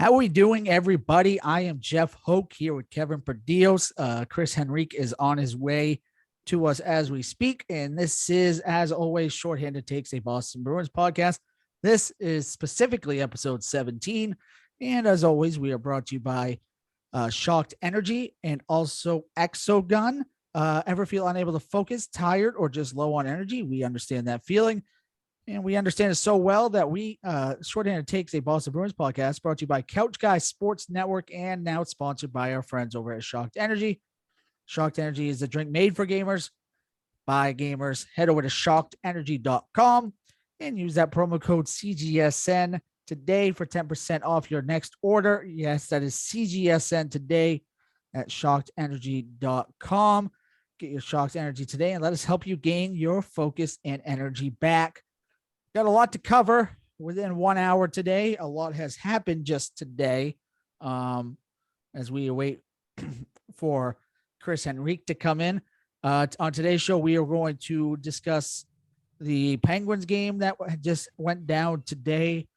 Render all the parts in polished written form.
How are we doing, everybody? I am Jeff Hoke here with Kevin Perdios. Chris Henrique is on his way to us as we speak. And this is, as always, Shorthanded Takes, a Boston Bruins podcast. This is specifically episode 17. And as always, we are brought to you by Shocked Energy and also Exogun. Ever feel unable to focus, tired, or just low on energy? We understand that feeling. And we understand it so well that we, Shorthanded Takes, a Boston Bruins podcast, brought to you by Couch Guy Sports Network, and now it's sponsored by our friends over at Shocked Energy. Shocked Energy is a drink made for gamers, by gamers. Head over to shockedenergy.com and use that promo code CGSN today for 10% off your next order. Yes, that is CGSN today at shockedenergy.com. Get your Shocked Energy today and let us help you gain your focus and energy back. Got a lot to cover within 1 hour today. A lot has happened just today as we await for Chris Henrique to come in. On today's show, we are going to discuss the Penguins game that just went down today,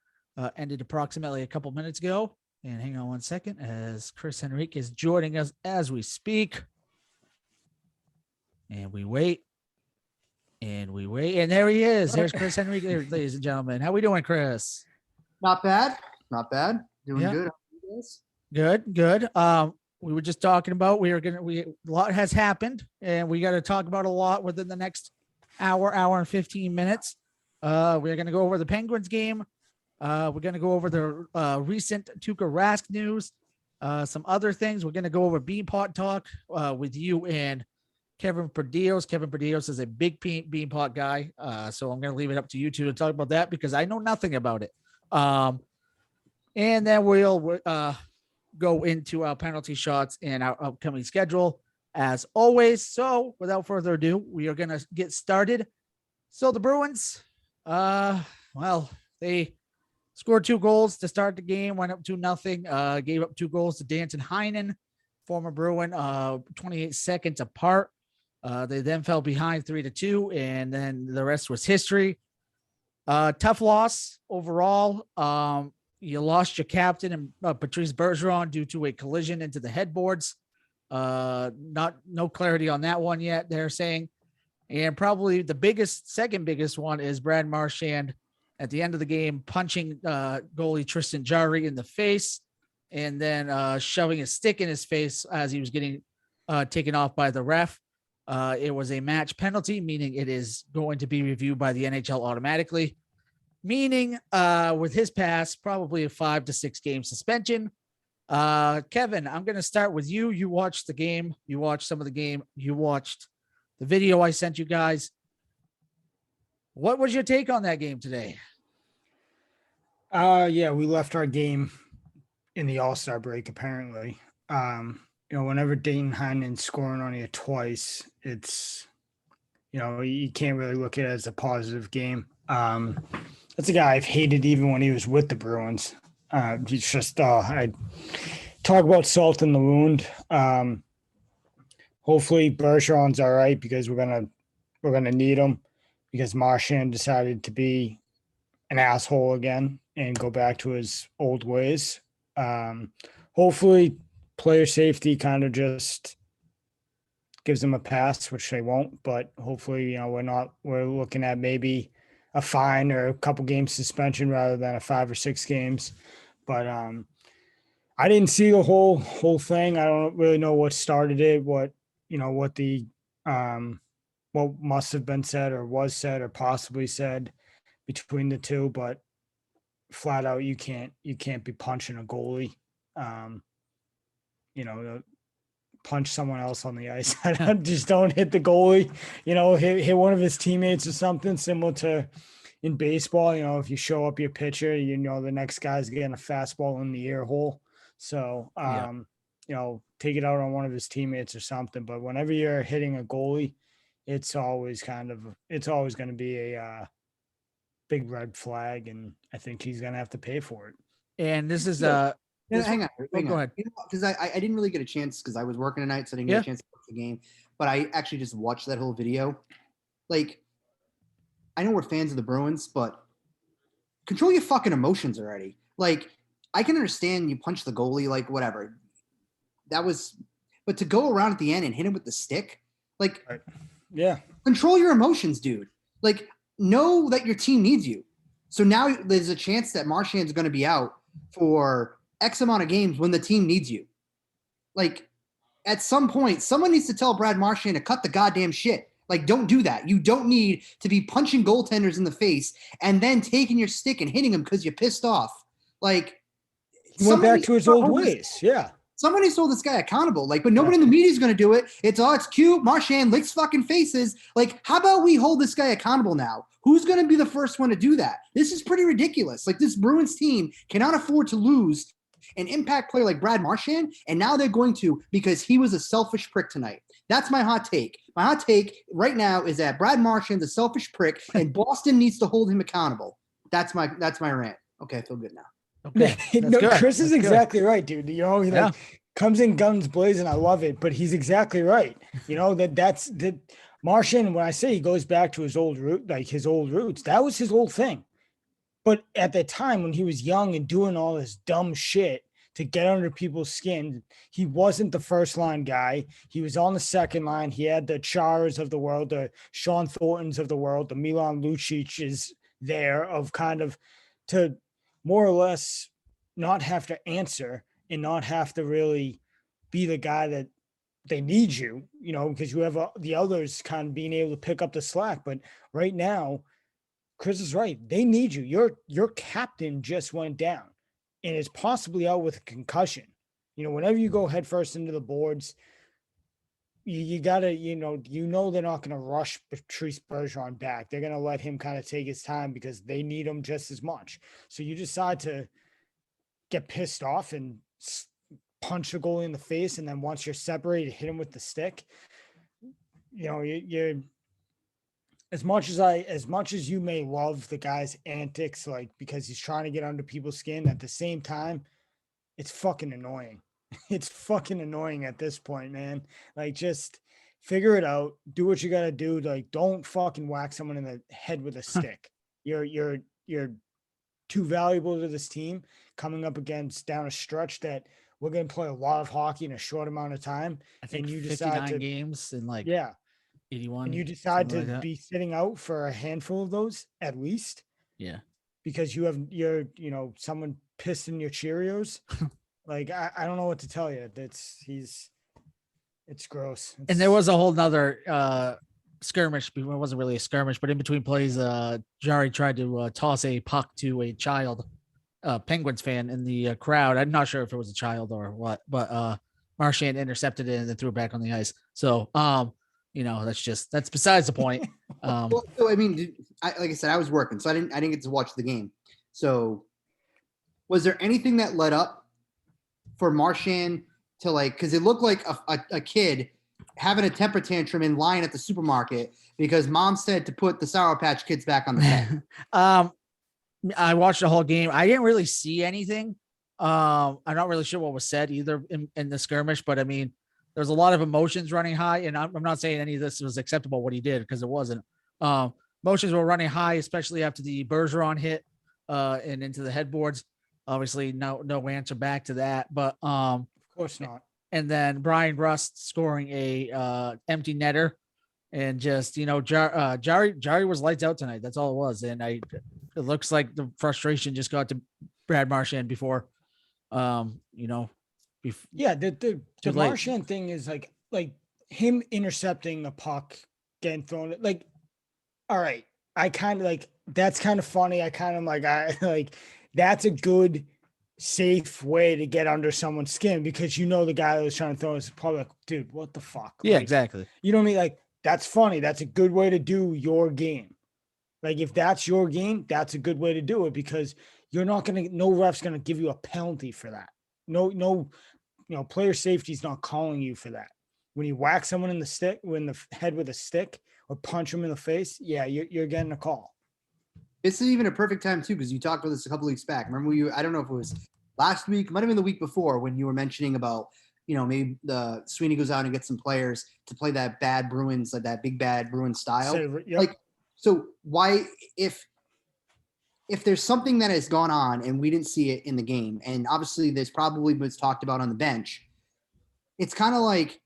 ended approximately a couple minutes ago. And hang on one second as Chris Henrique is joining us as we speak. And we wait. And we wait, and there he is. There's Chris Henrique, ladies and gentlemen. How we doing, Chris? Not bad. Doing good. Good. We were just talking about a lot has happened, and we got to talk about a lot within the next hour and 15 minutes. We're gonna go over the Penguins game. We're gonna go over the recent Tuukka Rask news, some other things. We're gonna go over Beanpot talk with you and Kevin Perdios. Kevin Perdios is a big Beanpot guy. So I'm going to leave it up to you two to talk about that because I know nothing about it. And then we'll go into our penalty shots and our upcoming schedule as always. So without further ado, we are going to get started. So the Bruins, they scored 2 goals to start the game, went up 2-0, gave up 2 goals to Danton Heinen, former Bruin, 28 seconds apart. They then fell behind 3-2, and then the rest was history. Tough loss overall. You lost your captain and Patrice Bergeron due to a collision into the headboards. No clarity on that one yet, they're saying. And probably the second biggest one is Brad Marchand at the end of the game punching goalie Tristan Jarry in the face and then shoving a stick in his face as he was getting taken off by the ref. It was a match penalty, meaning it is going to be reviewed by the NHL automatically, meaning with his pass, probably a 5 to 6 game suspension. Kevin, I'm going to start with you. You watched the game. You watched some of the game. You watched the video I sent you guys. What was your take on that game today? Yeah, we left our game in the All-Star break, apparently. Whenever Danton Heinen's scoring on you twice, it's, you can't really look at it as a positive game. That's a guy I've hated even when he was with the Bruins. He's just, I talk about salt in the wound. Hopefully Bergeron's all right because we're gonna need him because Marchand decided to be an asshole again and go back to his old ways. Hopefully player safety kind of just gives them a pass, which they won't, but hopefully, we're looking at maybe a fine or a couple games suspension rather than a 5 or 6 games. But I didn't see the whole thing. I don't really know what started it, what must have been said or was said or possibly said between the two, but flat out, you can't be punching a goalie. Punch someone else on the ice. Just don't hit the goalie, hit one of his teammates or something similar to in baseball. If you show up your pitcher, the next guy's getting a fastball in the ear hole. So, take it out on one of his teammates or something. But whenever you're hitting a goalie, it's always going to be a big red flag. And I think he's going to have to pay for it. And this is hang on. Go ahead. Because I didn't really get a chance because I was working tonight, so I didn't get a chance to watch the game. But I actually just watched that whole video. Like, I know we're fans of the Bruins, but control your fucking emotions already. Like, I can understand you punch the goalie, like whatever. But to go around at the end and hit him with the stick, like, yeah, control your emotions, dude. Like, know that your team needs you. So now there's a chance that Marchand's going to be out for X amount of games when the team needs you. Like, at some point, someone needs to tell Brad Marchand to cut the goddamn shit. Like, don't do that. You don't need to be punching goaltenders in the face and then taking your stick and hitting them because you're pissed off. Like, he went back to his old ways. Yeah. Somebody told this guy accountable. Like, but nobody in the media is going to do it. It's cute. Marchand licks fucking faces. Like, how about we hold this guy accountable now? Who's going to be the first one to do that? This is pretty ridiculous. Like, this Bruins team cannot afford to lose an impact player like Brad Marchand, and now they're going to because he was a selfish prick tonight. That's my hot take. My hot take right now is that Brad Marchand's a selfish prick, and Boston needs to hold him accountable. That's my rant. Okay, I feel good now. Okay, no, good. Chris is That's exactly right, dude. You know, he like comes in guns blazing. I love it, but he's exactly right. You know that's Marchand. When I say he goes back to his old root, like his old roots, that was his old thing. But at the time when he was young and doing all this dumb shit to get under people's skin, he wasn't the first line guy. He was on the second line. He had the Charas of the world, the Sean Thorntons of the world, the Milan Lucic's there of kind of to more or less not have to answer and not have to really be the guy that they need you, you know, because you have the others kind of being able to pick up the slack. But right now, Chris is right. They need you. Your captain just went down and is possibly out with a concussion. You know, whenever you go headfirst into the boards, you gotta, they're not gonna rush Patrice Bergeron back. They're gonna let him kind of take his time because they need him just as much. So you decide to get pissed off and punch the goalie in the face, and then once you're separated, hit him with the stick. You know, you're as much as you may love the guy's antics, like because he's trying to get under people's skin, at the same time, it's fucking annoying. It's fucking annoying at this point, man. Like, just figure it out. Do what you gotta do. Like, don't fucking whack someone in the head with a stick. You're too valuable to this team coming up against down a stretch that we're gonna play a lot of hockey in a short amount of time. I think and you 59 decide to games in like 81. And you decide to like be sitting out for a handful of those at least. Yeah. Because you're someone pissed in your Cheerios. Like, I don't know what to tell you. It's gross. And there was a whole nother skirmish. It wasn't really a skirmish, but in between plays, Jari tried to toss a puck to a child Penguins fan in the crowd. I'm not sure if it was a child or what, but Marchand intercepted it and then threw it back on the ice. So, that's besides the point. Well, so, I mean, like I said, I was working, so I didn't get to watch the game. So, was there anything that led up for Marchand to, like, because it looked like a kid having a temper tantrum in line at the supermarket because mom said to put the Sour Patch Kids back on the bed? I watched the whole game. I didn't really see anything. I'm not really sure what was said either in the skirmish, but I mean, there's a lot of emotions running high, and I'm not saying any of this was acceptable what he did, because it wasn't. Emotions were running high, especially after the Bergeron hit and into the headboards. Obviously, no answer back to that, but of course not. And then Brian Rust scoring a empty netter, and just Jari was lights out tonight. That's all it was, and it looks like the frustration just got to Brad Marchand before, the Marchand thing is like him intercepting the puck, getting thrown. Like, all right, I kind of like that's kind of funny. I kind of like that's a good, safe way to get under someone's skin, because the guy that was trying to throw is probably like, dude, what the fuck? Yeah, like, exactly. You know what I mean? Like, that's funny. That's a good way to do your game. Like, if that's your game, that's a good way to do it, because you're not going to, no ref's going to give you a penalty for that. No, player safety is not calling you for that. When you whack someone in the head with a stick or punch them in the face, yeah, you're getting a call. This is even a perfect time too, because you talked about this a couple weeks back. Remember, I don't know if it was last week, might have been the week before, when you were mentioning about, maybe the Sweeney goes out and gets some players to play that bad Bruins, like that big bad Bruin style. Yep. Like, so why, if if there's something that has gone on and we didn't see it in the game, and obviously there's probably was talked about on the bench, it's kind of like,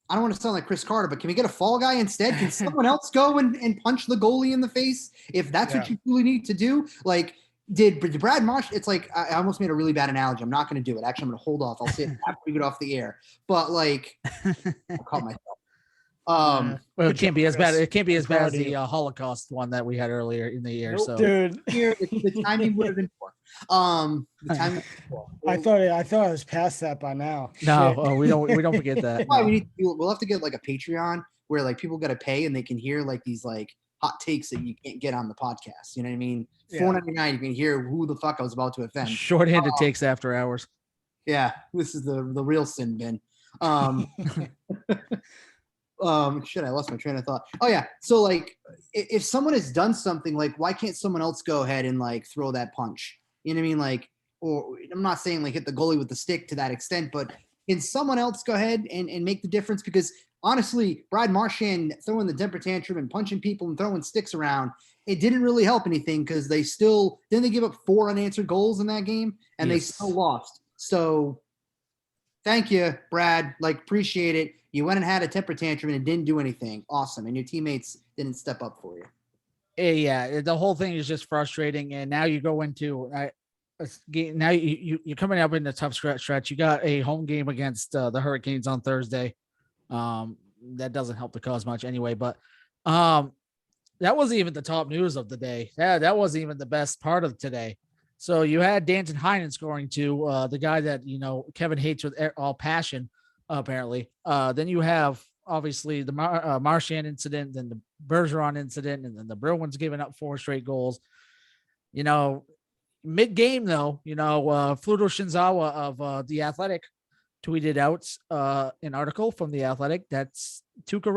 I don't want to sound like Chris Carter, but can we get a fall guy instead? Can someone else go and punch the goalie in the face if that's what you really need to do? Like, did Brad Marsh? It's like, I almost made a really bad analogy. I'm not going to do it. Actually, I'm going to hold off. I'll say it after we get off the air. But like, I caught myself. Well, it can't be as bad. It can't be as bad as the you. Holocaust one that we had earlier in the year. Nope. So, Dude, Here, the timing would have been poor. The timing. I thought I was past that by now. no, we don't forget that. That's why we need to do. We'll have to get like a Patreon where like people got to pay and they can hear like these like hot takes that you can't get on the podcast. You know what I mean? Yeah. $4.99. You can hear who the fuck I was about to offend. Shorthanded takes after hours. Yeah, this is the real sin bin. Shit, I lost my train of thought. Oh yeah, so like if someone has done something, like why can't someone else go ahead and like throw that punch? You know what I mean? Like, or I'm not saying like hit the goalie with the stick to that extent, but can someone else go ahead and make the difference? Because honestly, Brad Marchand throwing the temper tantrum and punching people and throwing sticks around, it didn't really help anything because they give up 4 unanswered goals in that game and they still lost. So thank you, Brad. Like, appreciate it. You went and had a temper tantrum and it didn't do anything. Awesome. And your teammates didn't step up for you. Yeah, the whole thing is just frustrating. And now you go into now you're coming up in the tough stretch. You got a home game against the Hurricanes on Thursday. That doesn't help the cause much anyway. But that wasn't even the top news of the day. Yeah, that wasn't even the best part of today. So you had Danton Heinen scoring 2, the guy that Kevin hates with all passion. Apparently, then you have obviously the Marchand incident, then the Bergeron incident, and then the Bruins giving up 4 straight goals. Mid-game though, Fluto Shinzawa of The Athletic tweeted out an article from The Athletic that's Tuukka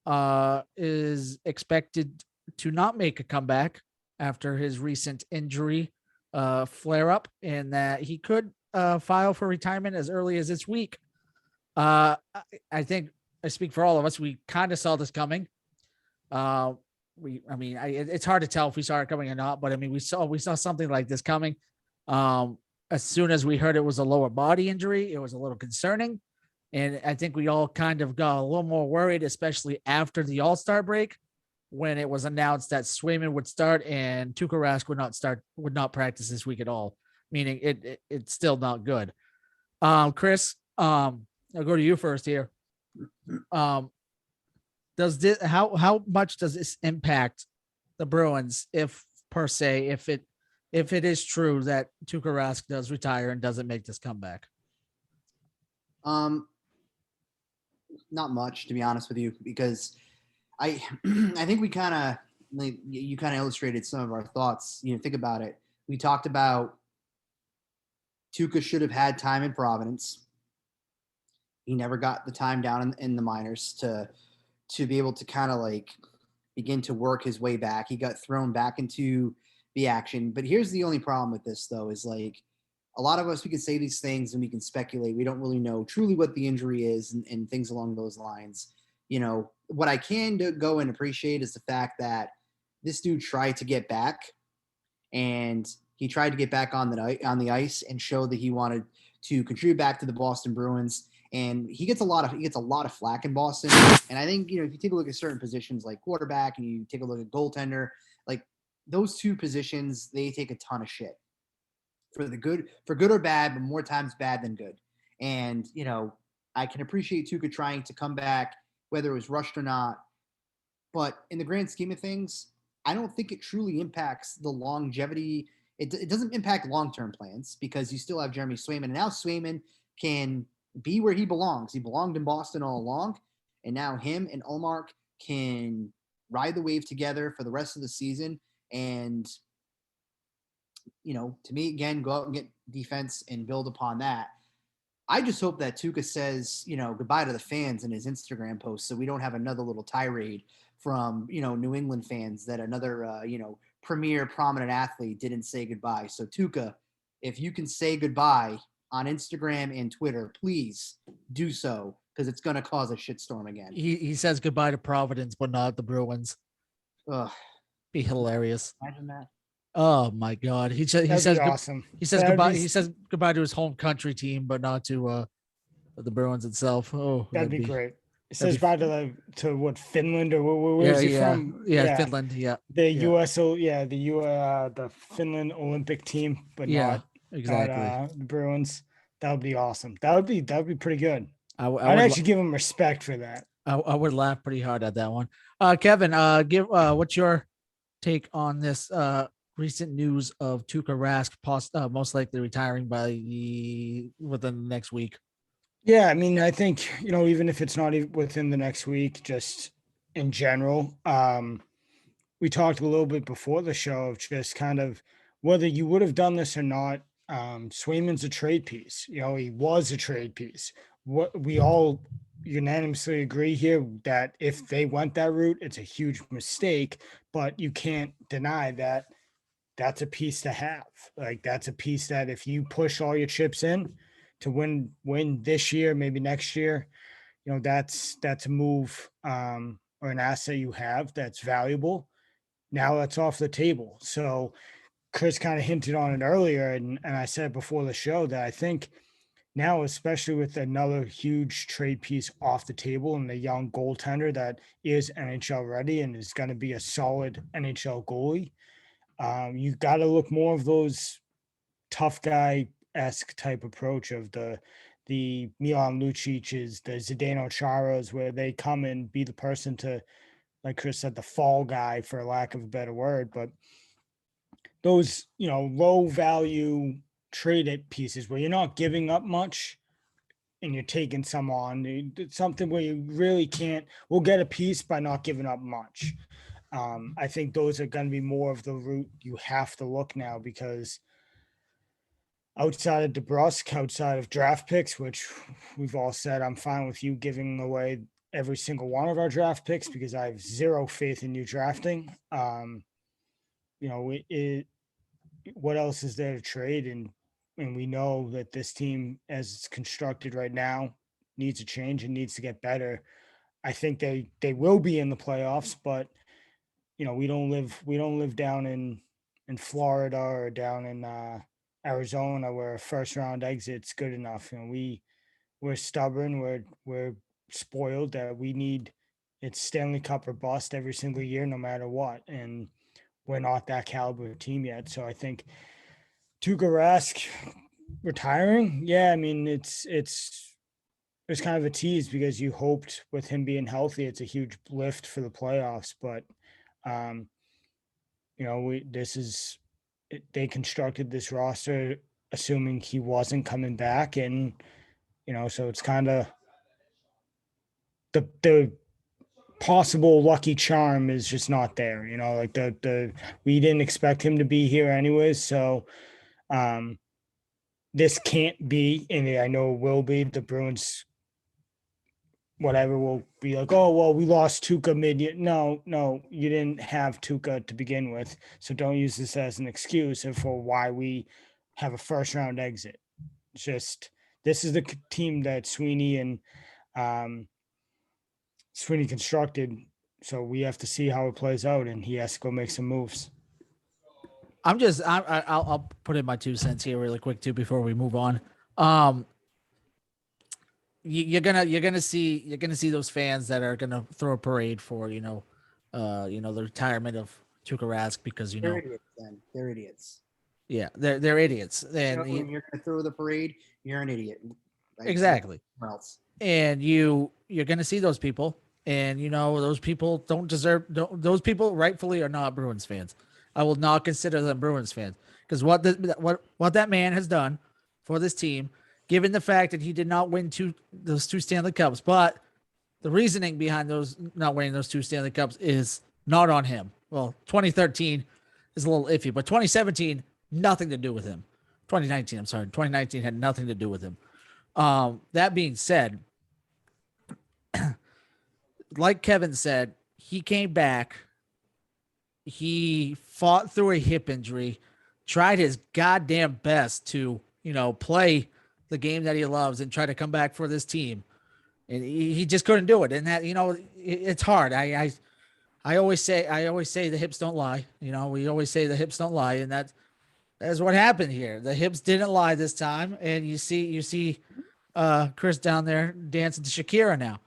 Rask is expected to not make a comeback after his recent injury flare up, and that he could file for retirement as early as this week. I think I speak for all of us. We kind of saw this coming. It's hard to tell if we saw it coming or not, but I mean, we saw something like this coming. As soon as we heard it was a lower body injury, it was a little concerning. And I think we all kind of got a little more worried, especially after the All-Star break, when it was announced that Swayman would start and Tuukka Rask would not practice this week at all, meaning it's still not good. Chris, I'll go to you first here. How much does this impact the Bruins if it is true that Tuukka Rask does retire and doesn't make this comeback? Not much, to be honest with you, because I think we kind of you kind of illustrated some of our thoughts. Think about it. We talked about Tuukka should have had time in Providence. He never got the time down in the minors to be able to kind of like begin to work his way back. He got thrown back into the action. But here's the only problem with this, though, is like a lot of us, we can say these things and we can speculate. We don't really know truly what the injury is and things along those lines. What I can go and appreciate is the fact that this dude tried to get back, and he tried to get back on the ice and show that he wanted to contribute back to the Boston Bruins. And he gets a lot of flack in Boston. And I think, if you take a look at certain positions like quarterback and you take a look at goaltender, like those 2 positions, they take a ton of shit for good or bad, but more times bad than good. And, I can appreciate Tuukka trying to come back, whether it was rushed or not. But in the grand scheme of things, I don't think it truly impacts the longevity. It doesn't impact long-term plans because you still have Jeremy Swayman. And now Swayman can be where he belongs. He belonged in Boston all along. And now him and Ullmark can ride the wave together for the rest of the season. And, to me, again, go out and get defense and build upon that. I just hope that Tuukka says, goodbye to the fans in his Instagram post so we don't have another little tirade from, New England fans that another, premier prominent athlete didn't say goodbye. So Tuukka, if you can say goodbye on Instagram and Twitter, please do so, because it's going to cause a shitstorm again. He says goodbye to Providence, but not the Bruins. Ugh. Be hilarious. Imagine that. Oh my God. He That'd be says awesome. he says That'd goodbye. be- He says goodbye to his home country team, but not to the Bruins itself. Oh, That'd be great. It that'd says be- bye to what, Finland, or where's he from? Yeah, Finland. Yeah, The yeah. the Finland Olympic team, but Yeah, not exactly. the Bruins. That would be awesome. That would be pretty good. I I'd would actually give him respect for that. I would laugh pretty hard at that one. Kevin, give what's your take on this recent news of Tuukka Rask most likely retiring within the next week? Yeah, I mean, I think, even if it's not even within the next week, just in general, we talked a little bit before the show of just kind of whether you would have done this or not. Swayman's a trade piece. He was a trade piece. What we all unanimously agree here that if they went that route, it's a huge mistake, but you can't deny that that's a piece to have. Like, that's a piece that if you push all your chips in to win this year, maybe next year, that's a move or an asset you have that's valuable. Now that's off the table. So Chris kind of hinted on it earlier, and I said before the show that I think now, especially with another huge trade piece off the table and the young goaltender that is NHL ready and is going to be a solid NHL goalie, you got to look more of those tough guy-esque type approach of the Milan Lucic's, the Zdeno Charas, where they come and be the person to, like Chris said, the fall guy, for lack of a better word. But those, low value trade pieces where you're not giving up much and you're taking some on, something where you really we'll get a piece by not giving up much. I think those are going to be more of the route you have to look now, because outside of DeBrusque, outside of draft picks, which we've all said, I'm fine with you giving away every single one of our draft picks because I have zero faith in you drafting. What else is there to trade? And we know that this team, as it's constructed right now, needs a change and needs to get better. I think they will be in the playoffs, but we don't live down in Florida or down in Arizona where a first round exit's good enough. We're stubborn. We're spoiled that we need it's Stanley Cup or bust every single year, no matter what. And we're not that caliber team yet. So I think Tuukka Rask retiring, yeah, I mean, it's kind of a tease because you hoped with him being healthy, it's a huge lift for the playoffs. But they constructed this roster assuming he wasn't coming back, and so it's kind of the possible lucky charm is just not there. Like we didn't expect him to be here anyways, so this can't be, and I know it will be, the Bruins whatever will be like, oh, well, we lost Tuukka mid-year. No, you didn't have Tuukka to begin with. So don't use this as an excuse for why we have a first round exit. It's just, this is the team that Sweeney and Sweeney constructed. So we have to see how it plays out, and he has to go make some moves. I'll put in my 2 cents here really quick too before we move on. You're gonna see those fans that are gonna throw a parade for the retirement of Tuukka Rask because they're idiots. Then they're idiots. Yeah, they're idiots. And when you're gonna throw the parade, you're an idiot. Exactly. Else. And you're gonna see those people, and those people don't deserve. Those people rightfully are not Bruins fans. I will not consider them Bruins fans because what that man has done for this team. Given the fact that he did not win those two Stanley Cups, but the reasoning behind those not winning those 2 Stanley Cups is not on him. Well, 2013 is a little iffy, but 2017, nothing to do with him. 2019 had nothing to do with him. That being said, like Kevin said, he came back. He fought through a hip injury, tried his goddamn best to, play the game that he loves and try to come back for this team. And he just couldn't do it. And that, it's hard. I I always say the hips don't lie. We always say the hips don't lie, and that's what happened here. The hips didn't lie this time, and you see Chris down there dancing to Shakira now.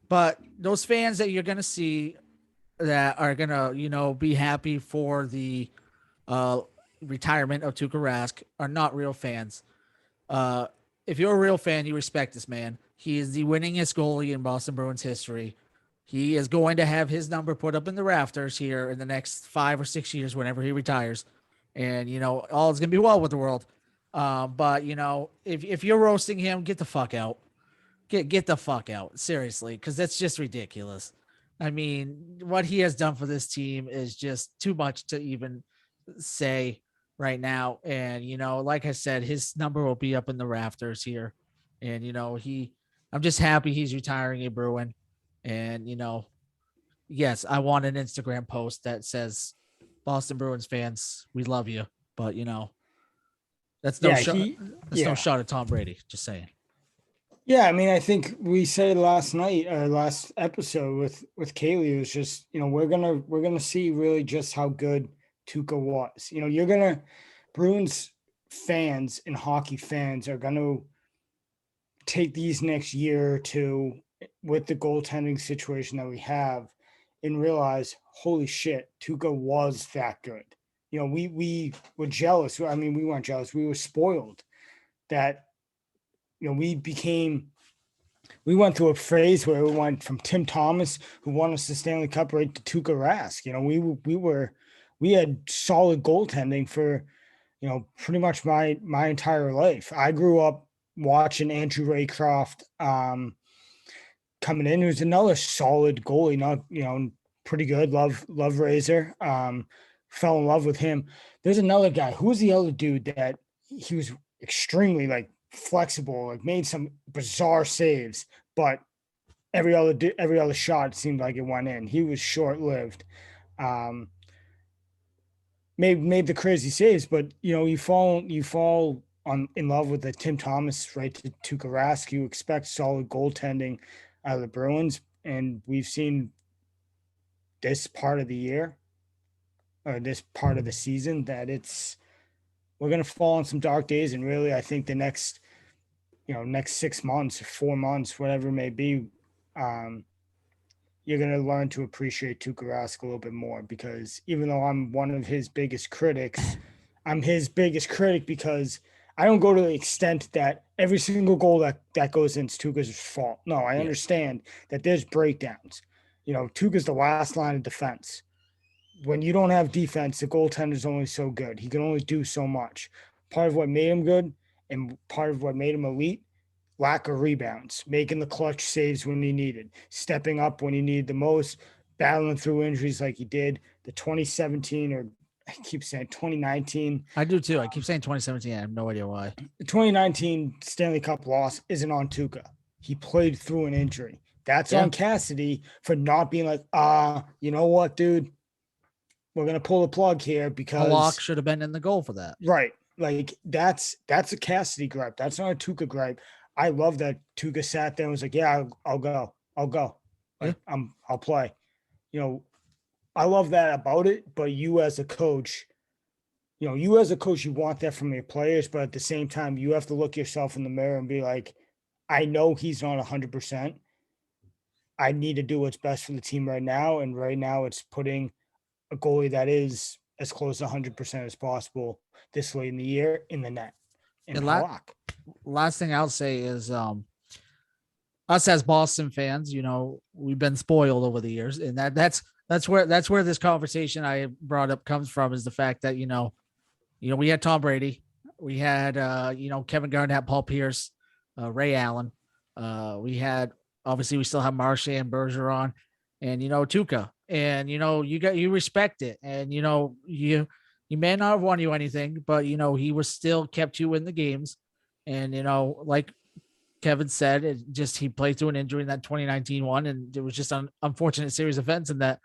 But those fans that you're gonna see that are gonna be happy for the uh retirement of Tuukka Rask are not real fans. Uh, if you're a real fan, you respect this man. He is the winningest goalie in Boston Bruins history. He is going to have his number put up in the rafters here in the next 5 or 6 years whenever he retires. And, all is going to be well with the world. But, if you're roasting him, get the fuck out. Get the fuck out. Seriously, because that's just ridiculous. I mean, what he has done for this team is just too much to even say right now. And, like I said, his number will be up in the rafters here. And, I'm just happy he's retiring a Bruin. And, yes, I want an Instagram post that says, Boston Bruins fans, we love you. But, that's no shot. That's no shot at Tom Brady. Just saying. Yeah, I mean, I think we said last episode with Kaylee, it was just, we're gonna see really just how good Tuukka was. Bruins fans and hockey fans are gonna take these next year or two with the goaltending situation that we have and realize, holy shit, Tuukka was that good. We were jealous. I mean, we weren't jealous. We were spoiled that, we went through a phase where we went from Tim Thomas, who won us the Stanley Cup, right to Tuukka Rask. We had solid goaltending for, pretty much my entire life. I grew up watching Andrew Raycroft coming in, who's another solid goalie, not, pretty good. Love Razor. Fell in love with him. There's another guy. Who was the other dude that he was extremely flexible, made some bizarre saves, but every other shot seemed like it went in. He was short-lived. Made the crazy saves, but you fall in love with the Tim Thomas right to Tuukka Rask. You expect solid goaltending out of the Bruins, and we've seen this part of the year or this part of the season that we're going to fall on some dark days. And really, I think the next 6 months or 4 months, whatever it may be, you're going to learn to appreciate Tuukka Rask a little bit more, because even though I'm one of his biggest critics, I'm his biggest critic because I don't go to the extent that every single goal that goes in is Tuukka's fault. No, I understand that there's breakdowns. Tuukka's the last line of defense. When you don't have defense, the goaltender's only so good. He can only do so much. Part of what made him good and part of what made him elite, lack of rebounds, making the clutch saves when he needed, stepping up when he needed the most, battling through injuries like he did. The 2017, or I keep saying 2019. I do too. I keep saying 2017. I have no idea why. The 2019 Stanley Cup loss isn't on Tuukka. He played through an injury. That's on Cassidy for not being like, you know what, dude? We're going to pull the plug here because Halak should have been in the goal for that. Right. That's a Cassidy gripe. That's not a Tuukka gripe. I love that Tuukka sat there and was like, yeah, I'll go. I'll play. I love that about it. But you as a coach, you want that from your players, but at the same time, you have to look yourself in the mirror and be like, I know he's not 100%. I need to do what's best for the team right now. And right now it's putting a goalie that is as close to 100% as possible this late in the year in the net. And last thing I'll say is us as Boston fans, we've been spoiled over the years, and that's where this conversation I brought up comes from, is the fact that we had Tom Brady, we had Kevin Garnett, Paul Pierce, Ray Allen, we still have Marchand, Bergeron, and Tuukka, and you respect it, and you may not have won you anything, but he was still kept you in the games, and like Kevin said, he played through an injury in that 2019 one, and it was just an unfortunate series of events in that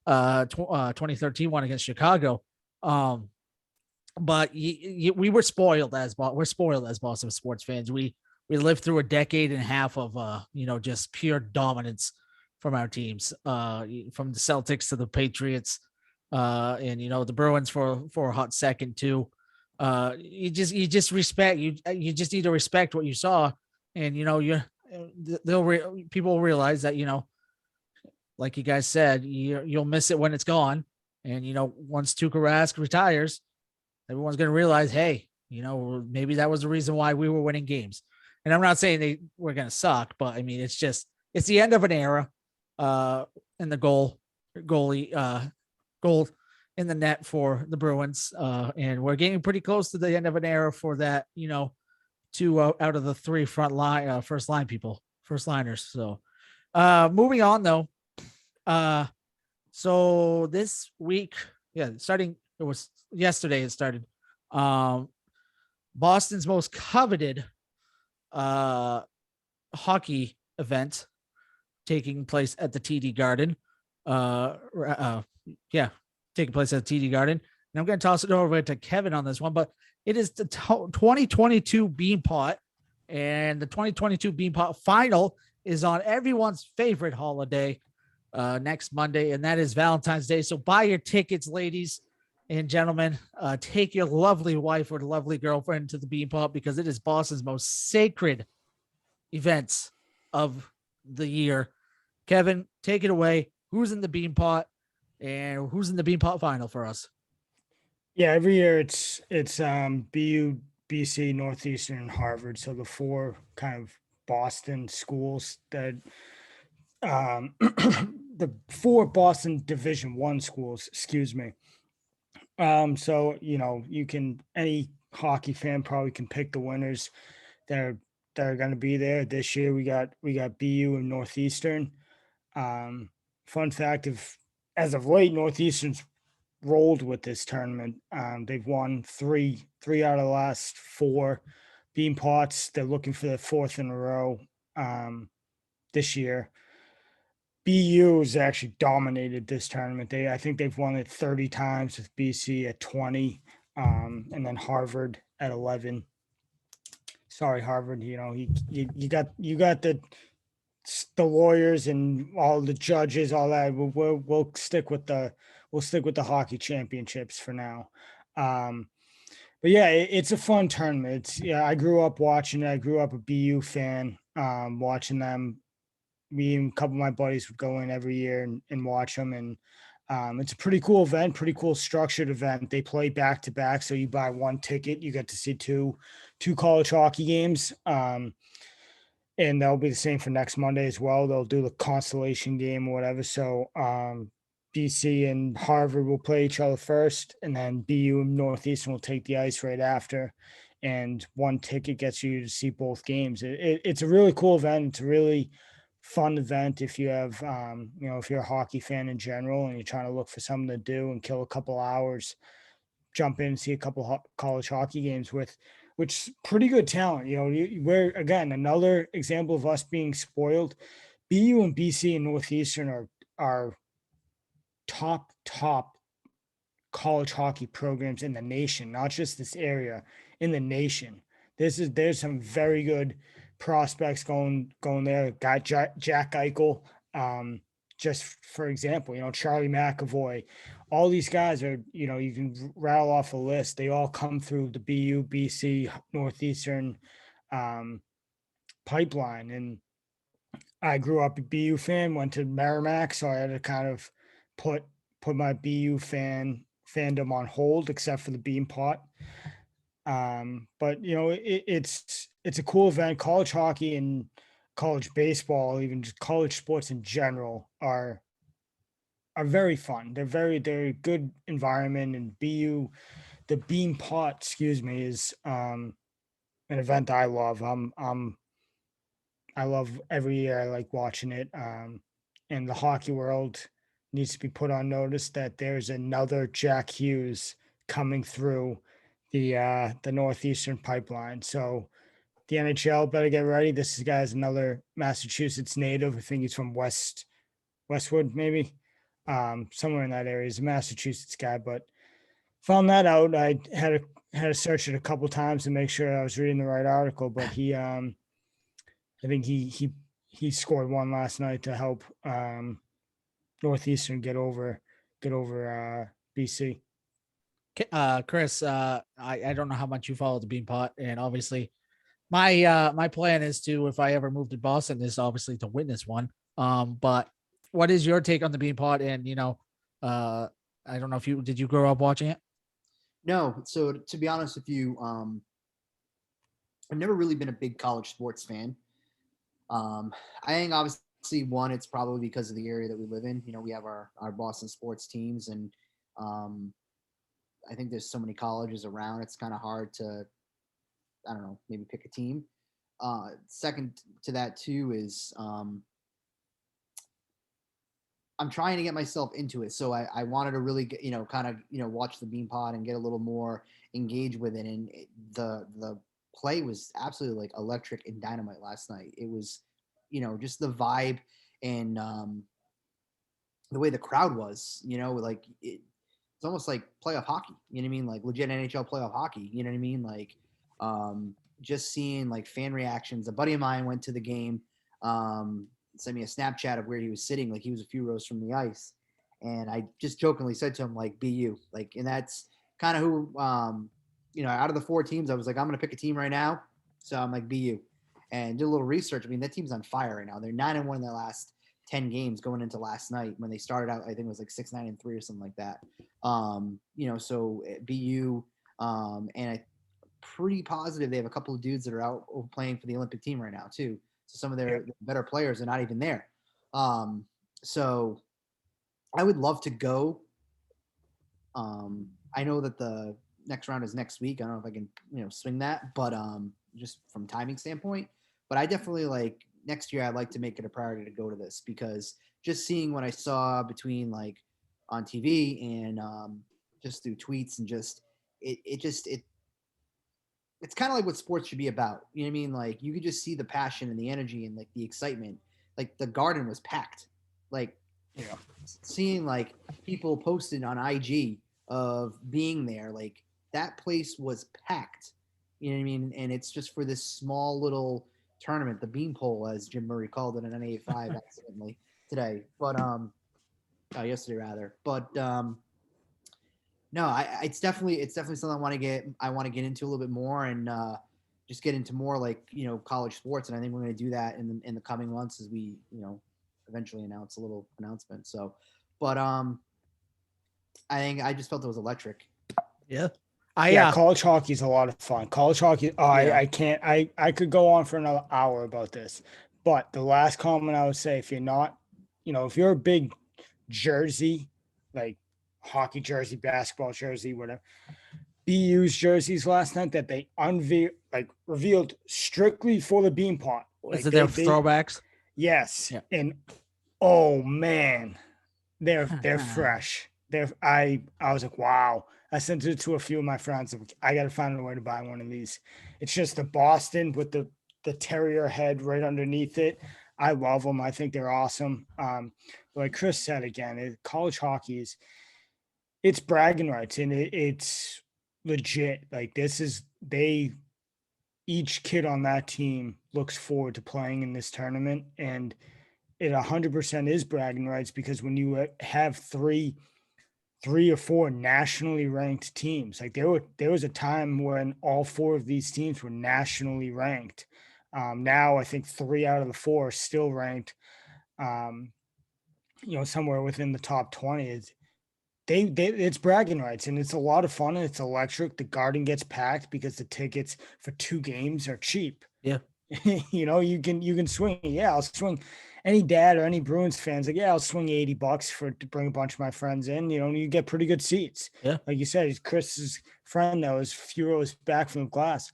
2013 one against Chicago. But we were spoiled we're spoiled as Boston sports fans. We lived through a decade and a half of just pure dominance from our teams, from the Celtics to the Patriots, and the Bruins for a hot second too. You just respect you just need to respect what you saw, and people will realize that like you guys said, you'll miss it when it's gone, and once Tuukka Rask retires, everyone's gonna realize, hey, maybe that was the reason why we were winning games. And I'm not saying they were gonna suck, but I mean it's the end of an era, in the goalie goal in the net for the Bruins, and we're getting pretty close to the end of an era for that. Two out of the three first liners. So, moving on though. So this week, it was yesterday. It started. Boston's most coveted hockey event taking place at the TD Garden. Taking place at the TD Garden. And I'm going to toss it over to Kevin on this one, but it is the 2022 Beanpot, and the 2022 Beanpot final is on everyone's favorite holiday next Monday, and that is Valentine's Day. So buy your tickets, ladies and gentlemen. Take your lovely wife or lovely girlfriend to the Beanpot, because it is Boston's most sacred events of the year. Kevin, take it away. Who's in the Beanpot, and who's in the Beanpot final for us? Yeah, every year it's BU, BC, Northeastern, and Harvard. So the four kind of Boston schools that the four Boston Division I schools, excuse me. So any hockey fan probably can pick the winners that are going to be there this year. We got BU and Northeastern. Fun fact, as of late, Northeastern's rolled with this tournament. They've won three out of the last four Beanpots. They're looking for the fourth in a row this year. BU has actually dominated this tournament. I think they've won it 30 times, with BC at 20, and then Harvard at 11. Sorry, Harvard. You got the lawyers and all the judges, all that. We'll stick with the hockey championships for now. But yeah, it's a fun tournament. I grew up watching it. I grew up a BU fan, watching them. Me and a couple of my buddies would go in every year and watch them. And it's a pretty cool event, pretty cool structured event. They play back to back. So you buy one ticket, you get to see two college hockey games. And that'll be the same for next Monday as well. They'll do the constellation game or whatever. So BC and Harvard will play each other first, and then BU and Northeastern will take the ice right after. And one ticket gets you to see both games. It's a really cool event. It's a really fun event if you have, if you're a hockey fan in general and you're trying to look for something to do and kill a couple hours, jump in and see a couple college hockey games which pretty good talent. We're, again, another example of us being spoiled. BU and BC and Northeastern are top college hockey programs in the nation, not just this area, in the nation. There's some very good prospects going there. Got Jack Eichel, just for example, Charlie McAvoy. All these guys are, you can rattle off a list. They all come through the BU, BC, Northeastern pipeline. And I grew up a BU fan, went to Merrimack, so I had to kind of put my BU fandom on hold, except for the Beanpot. But it's a cool event. College hockey and college baseball, even just college sports in general, are very fun. They're a good environment. And the Beanpot, is an event I love. I love every year. I like watching it. And the hockey world needs to be put on notice that there's another Jack Hughes coming through the Northeastern pipeline. So the NHL better get ready. This guy's another Massachusetts native. I think he's from Westwood, maybe. Somewhere in that area. He's a Massachusetts guy, but found that out. I had to search it a couple times to make sure I was reading the right article, but he I think he he scored one last night to help Northeastern get over BC. Chris, I don't know how much you follow the Beanpot, and obviously my plan is to, if I ever move to Boston, is obviously to witness one. But what is your take on the Beanpot? And I don't know if did you grow up watching it? No. So to be honest with you, I've never really been a big college sports fan. I think obviously one, it's probably because of the area that we live in. We have our Boston sports teams, and I think there's so many colleges around. It's kind of hard to, I don't know, maybe pick a team. Second to that too is I'm trying to get myself into it. So I wanted to really get, kind of, watch the Beanpot and get a little more engaged with it. And the play was absolutely like electric and dynamite last night. It was, just the vibe and the way the crowd was, like it's almost like playoff hockey. You know what I mean? Like legit NHL playoff hockey. You know what I mean? Like just seeing like fan reactions. A buddy of mine went to the game. Sent me a Snapchat of where he was sitting, like he was a few rows from the ice, and I just jokingly said to him, like, "BU," like, and that's kind of who, out of the 4 teams, I was like, I'm gonna pick a team right now, so I'm like BU, and did a little research. I mean, that team's on fire right now. They're 9-1 in their last 10 games going into last night. When they started out, I think it was like 6-9-3 or something like that. So BU, and I'm pretty positive they have a couple of dudes that are out playing for the Olympic team right now too. So some of their better players are not even there. So I would love to go. I know that the next round is next week. I don't know if I can, swing that, but just from timing standpoint. But I definitely like next year. I'd like to make it a priority to go to this, because just seeing what I saw between like on TV and just through tweets and just it's kind of like what sports should be about. You know what I mean? Like you could just see the passion and the energy and like the excitement. Like the Garden was packed. Like seeing like people posted on IG of being there, like that place was packed. You know what I mean? And it's just for this small little tournament, the Beanpole, as Jim Murray called it in NA5 accidentally today, but yesterday rather. But no, it's definitely something I want to get into a little bit more, and just get into more like college sports. And I think we're going to do that in the coming months as we eventually announce a little announcement. So, but I think I just felt it was electric. Yeah. College hockey is a lot of fun. College hockey, I can't. I could go on for another hour about this, but the last comment I would say, if you're not, if you're a big jersey, like hockey jersey, basketball jersey, whatever, BU's jerseys last night that they revealed strictly for the Beanpot. Was it their throwbacks? Yes, yeah. And oh man, they're fresh. I was like, wow. I sent it to a few of my friends. I got to find a way to buy one of these. It's just the Boston with the terrier head right underneath it. I love them. I think they're awesome. Like Chris said again, college hockey it's bragging rights, and it's legit. Like each kid on that team looks forward to playing in this tournament, and it 100% is bragging rights, because when you have three or four nationally ranked teams, like there was a time when all 4 of these teams were nationally ranked. Now I think 3 out of the 4 are still ranked, somewhere within the top 20. It's bragging rights, and it's a lot of fun, and it's electric. The Garden gets packed because the tickets for 2 games are cheap. Yeah. You can swing. Yeah, I'll swing. Any dad or any Bruins fans, like, yeah, I'll swing $80 to bring a bunch of my friends in. You get pretty good seats. Yeah. Like you said, Chris's friend that was a few rows back from the glass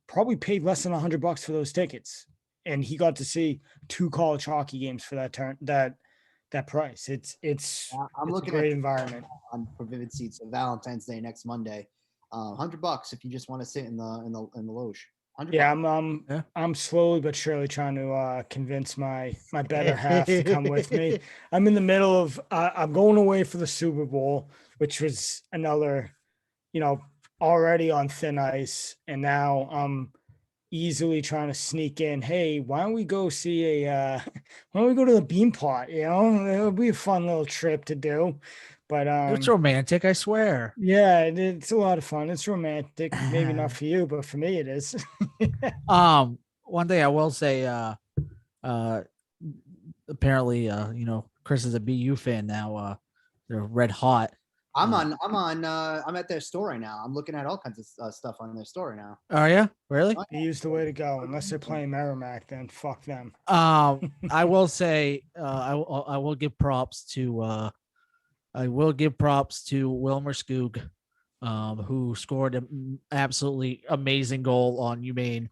probably paid less than $100 for those tickets, and he got to see 2 college hockey games for that price. I'm looking a great environment for Vivid Seats. So Valentine's Day next Monday, $100 if you just want to sit in the loge. Yeah, I'm slowly but surely trying to convince my better half to come with me. I'm in the middle of I'm going away for the Super Bowl, which was another, already on thin ice, and now I'm easily trying to sneak in, hey, why don't we go see why don't we go to the Beanpot? It'll be a fun little trip to do. But It's romantic, I swear. yeah, it's a lot of fun. It's romantic. Maybe not for you, but for me it is. One thing I will say, uh, apparently, Chris is a BU fan now. They're red hot. I'm at their store right now. I'm looking at all kinds of stuff on their store now. Are you really? They use the way to go. Unless they're playing Merrimack, then fuck them. I will say, I will give props to Wilmer Skoog, who scored an absolutely amazing goal on UMaine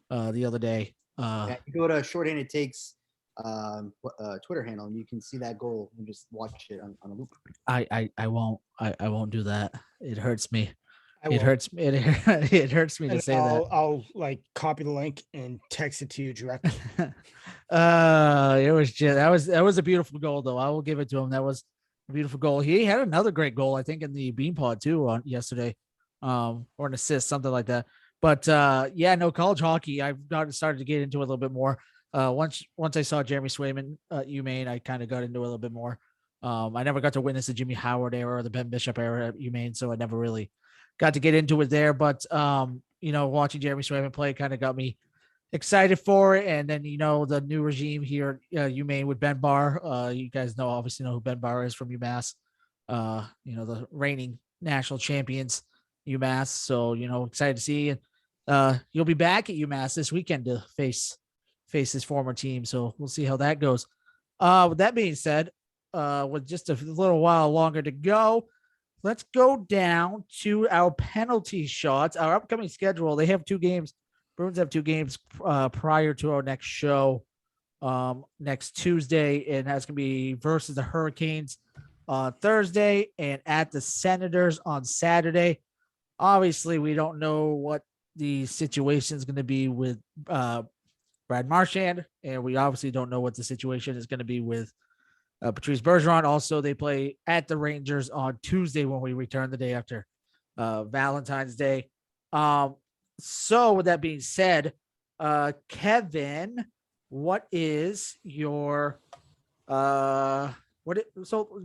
the other day. Yeah, you go to Shorthanded Takes Twitter handle and you can see that goal and just watch it on a loop. I won't do that. It hurts me. It hurts me. It hurts me to say that. I'll like copy the link and text it to you directly. It was just that was a beautiful goal though. I will give it to him. That was a beautiful goal. He had another great goal, I think, in the Beanpot too on yesterday, or an assist, something like that. But yeah, no, college hockey. I've started to get into it a little bit more. Once I saw Jeremy Swayman at UMaine, I kind of got into it a little bit more. I never got to witness the Jimmy Howard era or the Ben Bishop era at UMaine, so I never really got to get into it there. But watching Jeremy Swayman play kind of got me excited for it. And then the new regime here at UMaine with Ben Barr. You guys obviously know who Ben Barr is from UMass. The reigning national champions UMass. So excited to see. And you'll be back at UMass this weekend to face his former team. So we'll see how that goes. With that being said, with just a little while longer to go, let's go down to our penalty shots. Our upcoming schedule, they have 2 games. Bruins have 2 games prior to our next show next Tuesday, and that's going to be versus the Hurricanes on Thursday and at the Senators on Saturday. Obviously, we don't know what the situation is going to be with Brad Marchand, and we obviously don't know what the situation is going to be with Patrice Bergeron. Also, they play at the Rangers on Tuesday when we return the day after Valentine's Day. So with that being said, Kevin, what is your so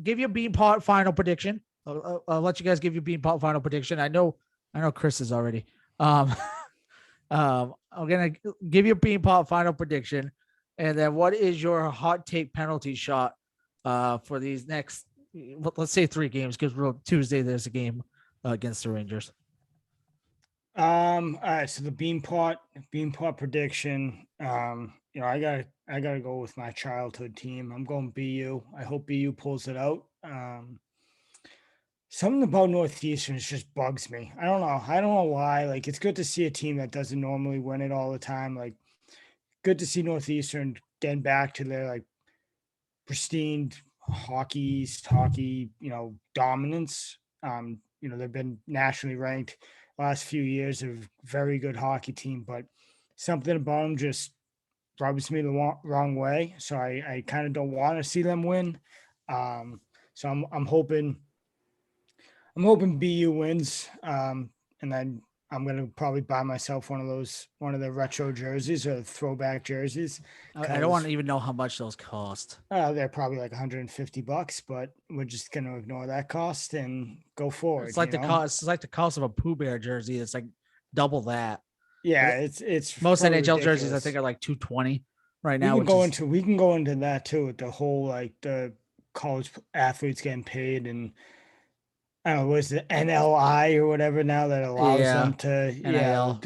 give your Beanpot final prediction. I'll let you guys give your Beanpot final prediction. I know Chris is already. I'm gonna give you a Beanpot final prediction, and then what is your hot take penalty shot for these next, let's say 3 games, because Tuesday there's a game against the Rangers. All right, so the Beanpot prediction. I gotta go with my childhood team. I'm going BU. I hope BU pulls it out. Something about Northeastern just bugs me. I don't know why. Like, it's good to see a team that doesn't normally win it all the time. Like, good to see Northeastern getting back to their like pristine hockey, dominance. They've been nationally ranked last few years, a very good hockey team, but something about them just rubs me the wrong way. So I kind of don't want to see them win. So I'm hoping BU wins. And then I'm going to probably buy myself one of the retro jerseys or throwback jerseys. I don't want to even know how much those cost. They're probably like $150, but we're just going to ignore that cost and go forward. It's like It's like the cost of a Pooh Bear jersey. It's like double that. Yeah, it's most NHL ridiculous. jerseys I think are like $220 right now. We can go into that too, with the whole like the college athletes getting paid, and I don't know, was the NLI or whatever now that allows them to NIL.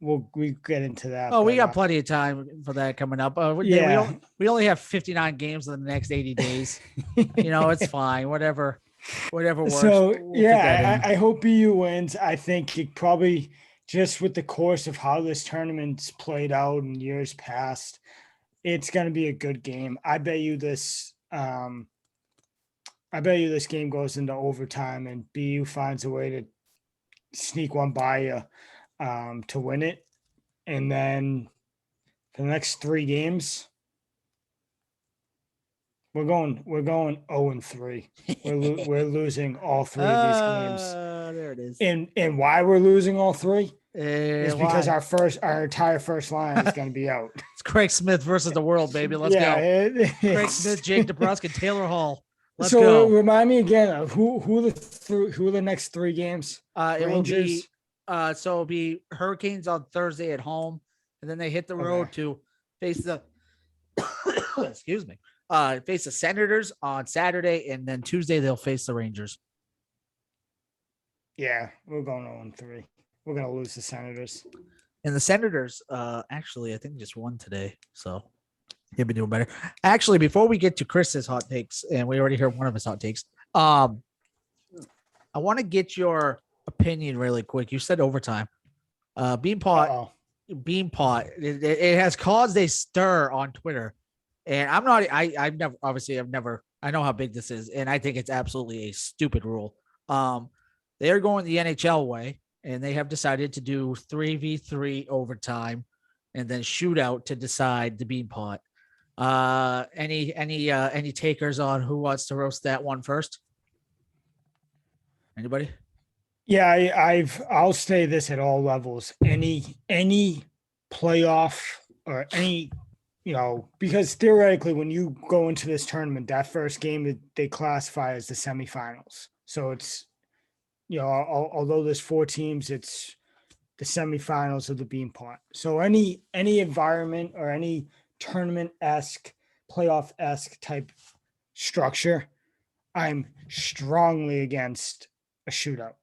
We get into that. Oh, we got plenty of time for that coming up. We only have 59 games in the next 80 days. It's fine. Whatever works. So I hope BU wins. I think it probably, just with the course of how this tournament's played out in years past, it's going to be a good game. I bet you this game goes into overtime and BU finds a way to sneak one by you to win it. And then for the next 3 games, we're going 0-3. We're losing all 3 of these games. There it is. And why we're losing all 3? It's because why? our entire first line is going to be out. It's Craig Smith versus the world, baby. Let's go. Craig Smith, Jake DeBrusk, and Taylor Hall. Let's go. Remind me again of who are the next 3 games? It will be so it'll be Hurricanes on Thursday at home, and then they hit the road to face the excuse me. Face the Senators on Saturday, and then Tuesday they'll face the Rangers. Yeah, we're going 0-3. We're gonna lose the Senators. And the Senators, actually, I think just won today, so he'll be doing better. Actually, before we get to Chris's hot takes, and we already heard one of his hot takes, I want to get your opinion really quick. You said overtime. Beanpot, it has caused a stir on Twitter. And I'm not, I've never, I know how big this is, and I think it's absolutely a stupid rule. They're going the NHL way, and they have decided to do 3v3 overtime and then shootout to decide the Beanpot. Any takers on who wants to roast that one first? Anybody? Yeah, I'll say this at all levels. Any playoff or any, because theoretically when you go into this tournament, that first game they classify as the semifinals. So it's, although there's 4 teams, it's the semifinals of the Beanpot. So any environment or any tournament-esque, playoff-esque type structure, I'm strongly against a shootout.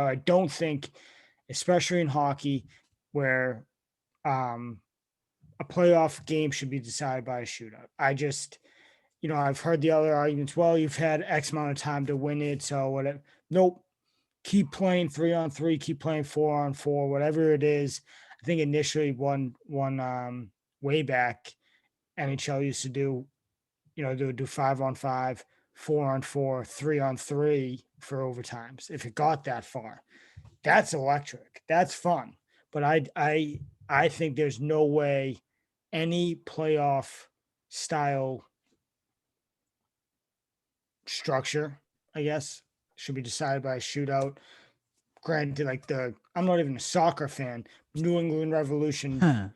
I don't think, especially in hockey, where a playoff game should be decided by a shootout. I just, I've heard the other arguments. Well, you've had X amount of time to win it, so whatever. Nope. Keep playing 3-on-3. Keep playing 4-on-4. Whatever it is. I think initially one way back, NHL used to do, they would do 5-on-5, 4-on-4, 3-on-3 for overtimes. If it got that far, that's electric. That's fun. But I think there's no way any playoff style structure, I guess, should be decided by a shootout. Granted, I'm not even a soccer fan. New England Revolution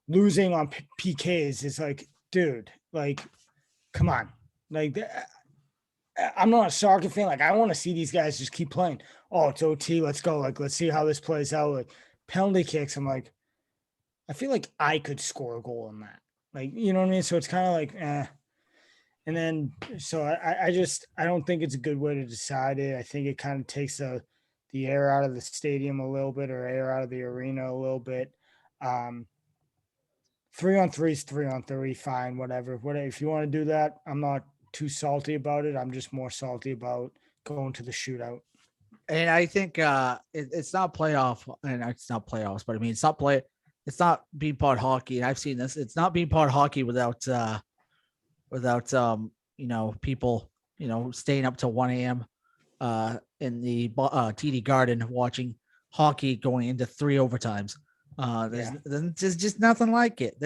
losing on PKs is like, dude, come on. I'm not a soccer fan. I want to see these guys just keep playing. Oh, it's OT. Let's go. Let's see how this plays out. Penalty kicks. I'm like, I feel like I could score a goal on that. You know what I mean? So it's kind of like, eh. And then, so I don't think it's a good way to decide it. I think it kind of takes the air out of the stadium a little bit, or air out of the arena a little bit. 3-on-3 is 3-on-3, fine, whatever. If you want to do that, I'm not too salty about it. I'm just more salty about going to the shootout. And I think it's not playoff, and it's not playoffs, but I mean, it's not Beanpot hockey. And I've seen this. It's not Beanpot hockey without people, staying up till 1 a.m. In the TD Garden watching hockey going into 3 overtimes. There's just nothing like it.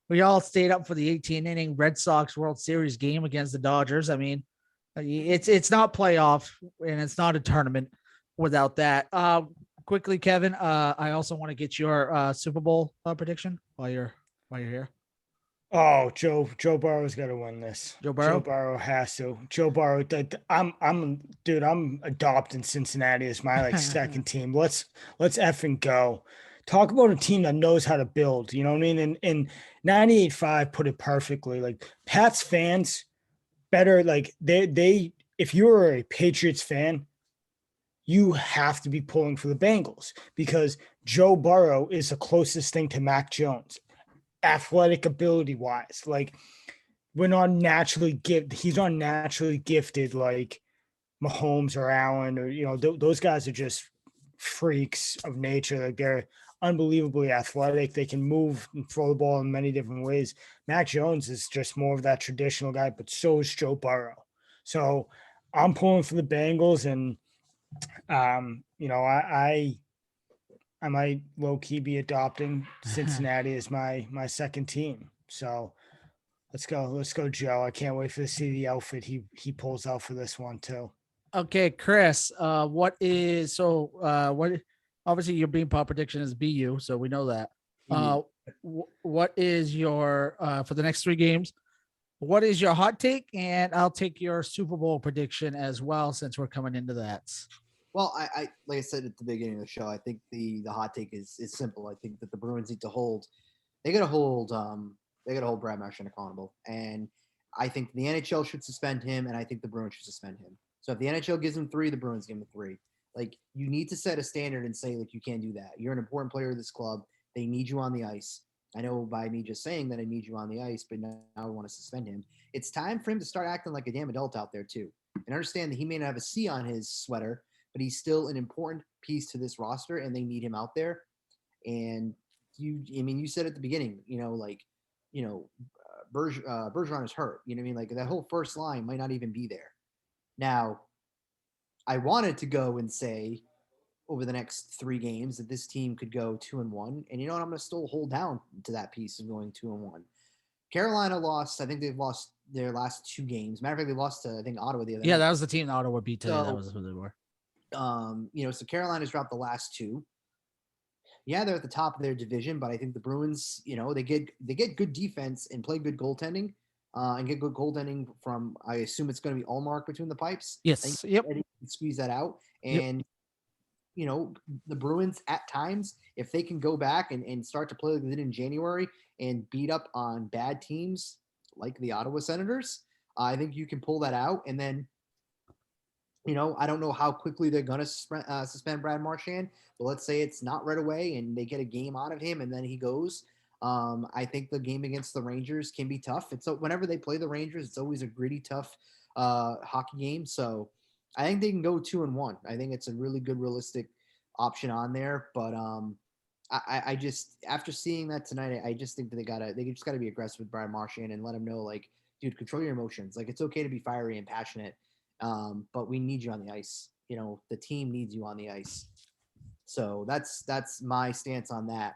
We all stayed up for the 18-inning Red Sox World Series game against the Dodgers. I mean, it's not playoff, and it's not a tournament without that. Quickly, Kevin, I also want to get your Super Bowl prediction while you're here. Oh, Joe Burrow's got to win this. Joe Burrow? Joe Burrow has to. Joe Burrow. I'm adopting Cincinnati as my second team. Let's effing go. Talk about a team that knows how to build. You know what I mean? And 98.5 put it perfectly. Pats fans better. They if you're a Patriots fan, you have to be pulling for the Bengals, because Joe Burrow is the closest thing to Mac Jones. Athletic ability wise, he's not naturally gifted like Mahomes or Allen, or those guys are just freaks of nature. They're unbelievably athletic. They can move and throw the ball in many different ways. Mac Jones is just more of that traditional guy, but so is Joe Burrow. So I'm pulling for the Bengals, and I might low-key be adopting Cincinnati as my second team. So let's go, Joe. I can't wait to see the outfit he pulls out for this one too. Okay, Chris, what Obviously, your Beanpot prediction is BU, so we know that. BU. What is your for the next 3 games? What is your hot take? And I'll take your Super Bowl prediction as well, since we're coming into that. Well, I like I said at the beginning of the show, I think the hot take is simple. I think that the Bruins need to hold. They got to hold. They got to hold Brad Marchand accountable, and I think the NHL should suspend him, and I think the Bruins should suspend him. So if the NHL gives him 3, the Bruins give him 3. Like, you need to set a standard and say, like, you can't do that. You're an important player of this club. They need you on the ice. I know by me just saying that I need you on the ice, but now I want to suspend him. It's time for him to start acting like a damn adult out there too, and understand that he may not have a C on his sweater, but he's still an important piece to this roster, and they need him out there. And you said at the beginning, Bergeron is hurt. You know what I mean? Like, that whole first line might not even be there. Now, I wanted to go and say over the next 3 games that this team could go 2-1, and you know what? I'm going to still hold down to that piece of going 2-1. Carolina lost. I think they've lost their last 2 games. Matter of fact, they lost to, I think, Ottawa the other night. Yeah, that was the team that Ottawa beat today. So, that was who they were. So Carolina's dropped the last 2. Yeah, they're at the top of their division, but I think the Bruins, they get good defense and play good goaltending, and get good goaltending from. I assume it's going to be Allmark between the pipes. Yes. Yep. Eddie can squeeze that out, and the Bruins at times, if they can go back and start to play like they did in January and beat up on bad teams like the Ottawa Senators, I think you can pull that out, and then. I don't know how quickly they're going to suspend Brad Marchand, but let's say it's not right away and they get a game out of him and then he goes. I think the game against the Rangers can be tough. It's whenever they play the Rangers, it's always a gritty, tough hockey game. So I think they can go 2-1. I think it's a really good, realistic option on there. But I just, after seeing that tonight, I just think that they just gotta be aggressive with Brad Marchand and let him know, like, dude, control your emotions. Like, it's okay to be fiery and passionate. But we need you on the ice. The team needs you on the ice. So that's my stance on that.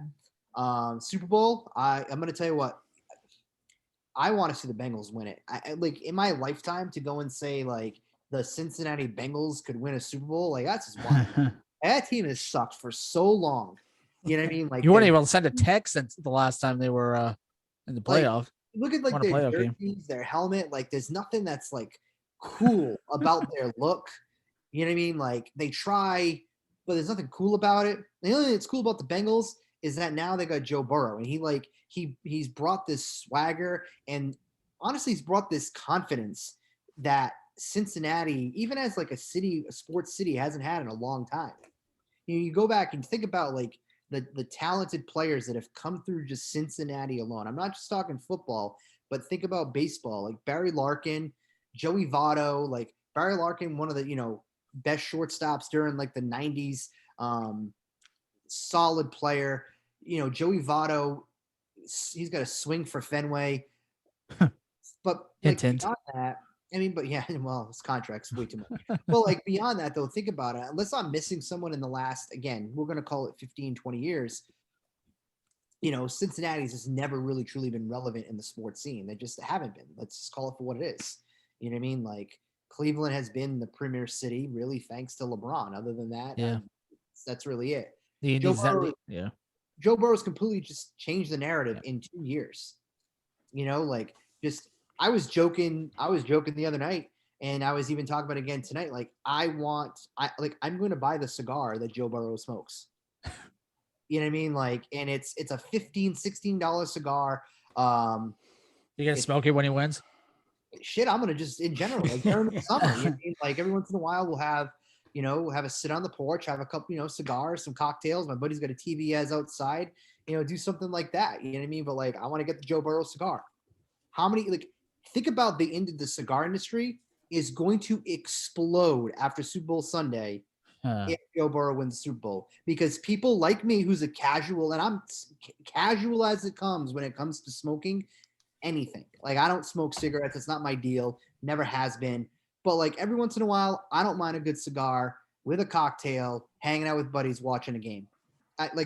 Super Bowl, I'm going to tell you what, I want to see the Bengals win it. I like, in my lifetime, to go and say, like, the Cincinnati Bengals could win a Super Bowl, like, that's just wild. That team has sucked for so long. You know what I mean? Like, you weren't able to send a text since the last time they were in the playoff. Look at, like, their jerseys, their helmet. Like, there's nothing that's, like, cool about their look. You know what I mean? Like, they try, but there's nothing cool about it. The only thing that's cool about the Bengals is that now they got Joe Burrow, and he's brought this swagger, and honestly, he's brought this confidence that Cincinnati, even as like a sports city, hasn't had in a long time. You go back and think about, like, the talented players that have come through just Cincinnati alone. I'm not just talking football, but think about baseball, like Barry Larkin, Joey Votto. Like, Barry Larkin, one of the, best shortstops during, like, the 90s, solid player. Joey Votto, he's got a swing for Fenway. But, like, beyond that, but yeah, well, his contract's way too much. But, like, beyond that, though, think about it. Unless I'm missing someone in the last, again, we're going to call it 15, 20 years, Cincinnati's just never really truly been relevant in the sports scene. They just haven't been. Let's just call it for what it is. You know what I mean? Like, Cleveland has been the premier city, really, thanks to LeBron. Other than that, yeah, that's really it. Joe Burrow's completely just changed the narrative in 2 years. I was joking the other night, and I was even talking about it again tonight. Like, I'm going to buy the cigar that Joe Burrow smokes. You know what I mean? Like, and it's a $15-$16 cigar. You gonna smoke it when he wins? Shit, I'm gonna just, in general, like, during the summer, you know what I mean? Like, every once in a while we'll have a sit on the porch, have a couple, cigars, some cocktails. My buddy's got a TV he has outside, do something like that. You know what I mean? But, like, I want to get the Joe Burrow cigar. How many, like, think about the cigar industry is going to explode after Super Bowl Sunday if Joe Burrow wins the Super Bowl, because people like me, who's a casual, and I'm casual as it comes when it comes to smoking anything. Like, I don't smoke cigarettes. It's not my deal. Never has been. But, like, every once in a while, I don't mind a good cigar with a cocktail, hanging out with buddies, watching a game.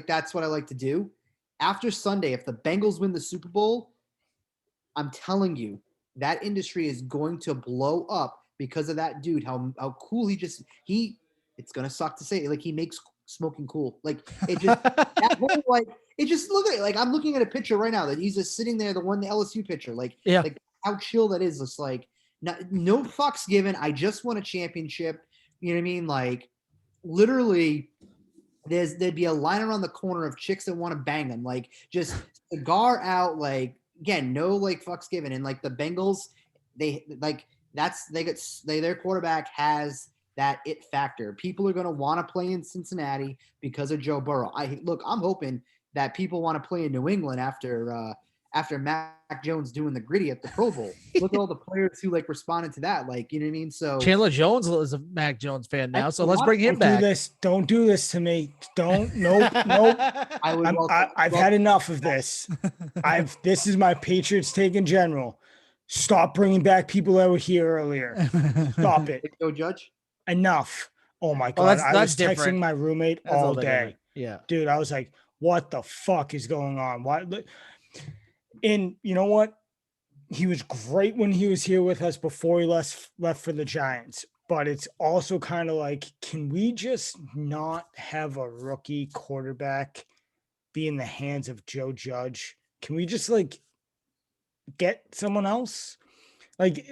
That's what I like to do. After Sunday, if the Bengals win the Super Bowl, I'm telling you, that industry is going to blow up because of that dude. How cool it's going to suck to say, like, he makes smoking cool. Like it just that whole like it just look at it like I'm looking at a picture right now that he's just sitting there, the LSU picture, like how chill that is. It's like no fucks given. I just won a championship. You know what I mean? Like literally. There'd be a line around the corner of chicks that want to bang them, like just cigar out, like again, no like fucks given. And like the Bengals, their quarterback has that it factor. People are going to want to play in Cincinnati because of Joe Burrow. I'm hoping that people want to play in New England after Mac Jones doing the gritty at the Pro Bowl. Look at all the players who like responded to that. Like, you know what I mean? So Chandler Jones is a Mac Jones fan now, so let's bring him back. Don't do this to me. Don't. Nope. I've had enough of this. This is my Patriots take in general. Stop bringing back people that were here earlier. Stop it. Go Judge. Enough. Oh my God. I was different. texting my roommate all day. Different. Yeah. Dude, I was like, what the fuck is going on? Why? And you know what? He was great when he was here with us before he left for the Giants. But it's also kind of like, can we just not have a rookie quarterback be in the hands of Joe Judge? Can we just like get someone else? Like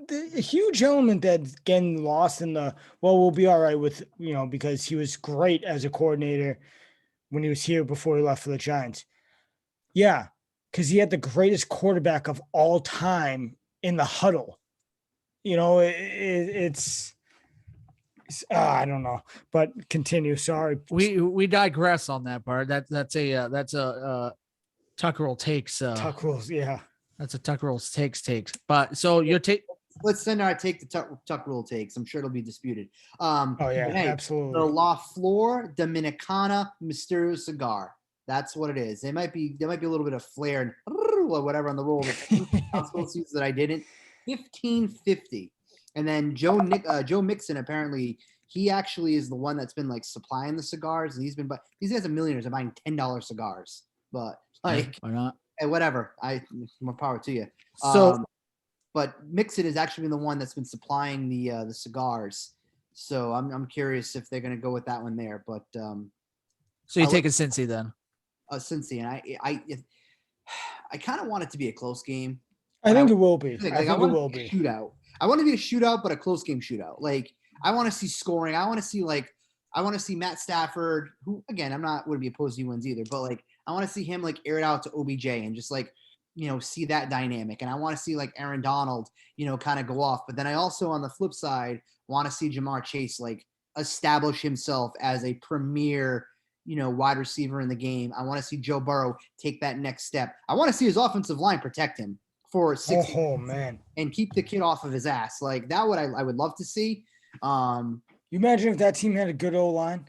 the huge element that's getting lost in we'll be all right with, because he was great as a coordinator when he was here before he left for the Giants. Yeah. Because he had the greatest quarterback of all time in the huddle. It's I don't know, but continue. Sorry, we digress on that part. That's a Tuckerell takes. Tuckerell's, yeah, that's a Tuckerell's takes. But so your take. Let's send our take to Tuckerell takes. I'm sure it'll be disputed. Absolutely. The La Flor Dominicana Mysterio cigar. That's what it is. There might be a little bit of flair and or whatever on the roll that I didn't. $15.50. And then Joe Mixon, apparently he actually is the one that's been like supplying the cigars, and these guys are millionaires are buying $10 cigars. But like why not? Hey, whatever. More power to you. So but Mixon has actually been the one that's been supplying the cigars. So I'm curious if they're gonna go with that one there. But so you take a Cincy then? Cincy, and I kind of want it to be a close game. I think it will be. I think it will be a shootout. I want to be a shootout, but a close game shootout. Like I want to see scoring. I want to see Matt Stafford, who again wouldn't be opposed to he wins either, but like I want to see him like air it out to OBJ and just like see that dynamic. And I want to see like Aaron Donald, kind of go off. But then I also on the flip side want to see Jamar Chase like establish himself as a premier wide receiver in the game. I want to see Joe Burrow take that next step. I want to see his offensive line protect him for 6 man, and keep the kid off of his ass. Like that I would love to see. You imagine if that team had a good O-line?